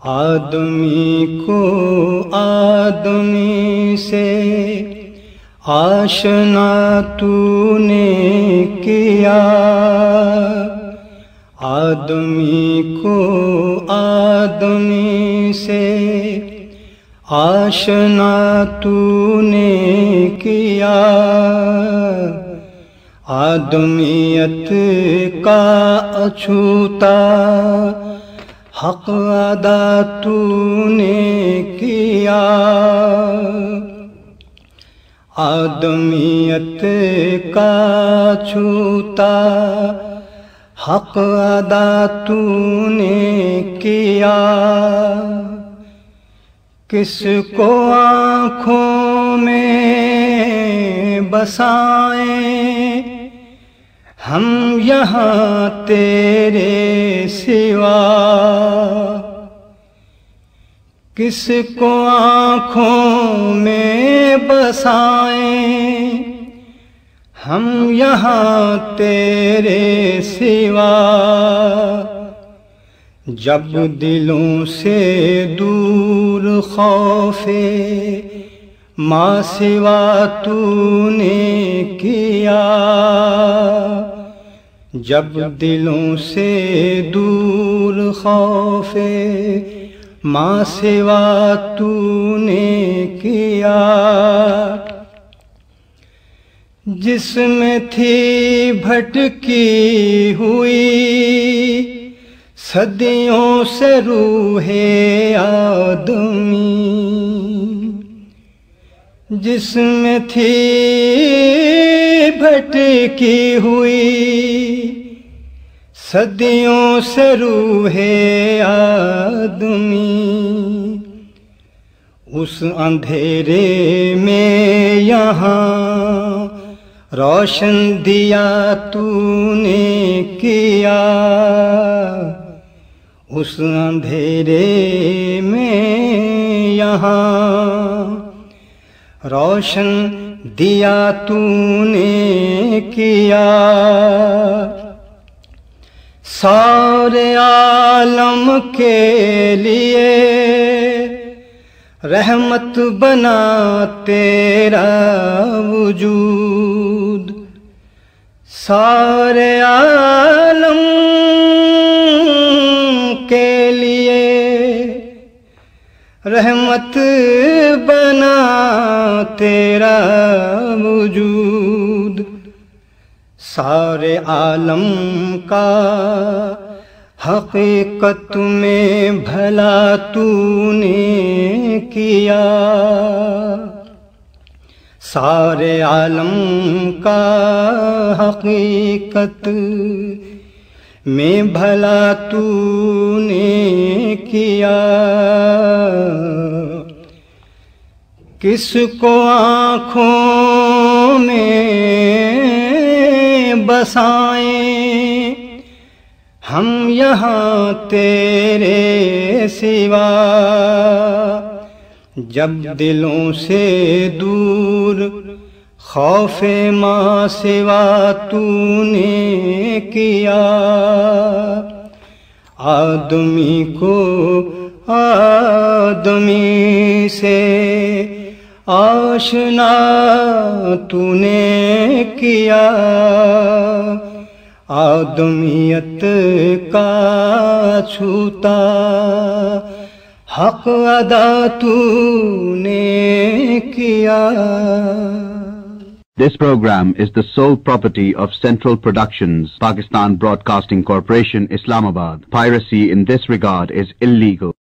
آدمی کو آدمی سے آشنا تو نے کیا، آدمی کو آدمی سے آشنا تو نے کیا، آدمیت کا اچھوتا حق ادا تو نے کیا، آدمیت کا چھوتا حق ادا تو نے کیا، کس کو آنکھوں میں بسائیں ہم یہاں تیرے سوا، کس کو آنکھوں میں بسائیں ہم یہاں تیرے سوا، جب دلوں سے دور خوف ما سوا تو نے کیا، جب دلوں سے دور خوف ما سوا تو نے کیا، جس میں تھی بھٹکی ہوئی صدیوں سے روح آدمی، جس میں تھی بھٹکی ہوئی صدیوں سے روح آدمی، اس اندھیرے میں یہاں روشن دیا تو نے کیا، اس اندھیرے میں یہاں روشن دیا تو نے کیا، سارے عالم کے لیے رحمت بنا تیرا وجود، سارے عالم کے لیے رحمت بنا تیرا وجود، سارے عالم کا حقیقت میں بھلا تو نے کیا، سارے عالم کا حقیقت میں بھلا تو نے کیا، کس کو آنکھوں میں بسائیں ہم یہاں تیرے سوا، جب دلوں سے دور خوف ما سوا تو نے کیا، آدمی کو آدمی سے آشنا تو نے کیا، آدمیت کا چھوتا حق ادا تو نے کیا۔ This program is the sole property of Central Productions, Pakistan Broadcasting Corporation, Islamabad. Piracy in this regard is illegal.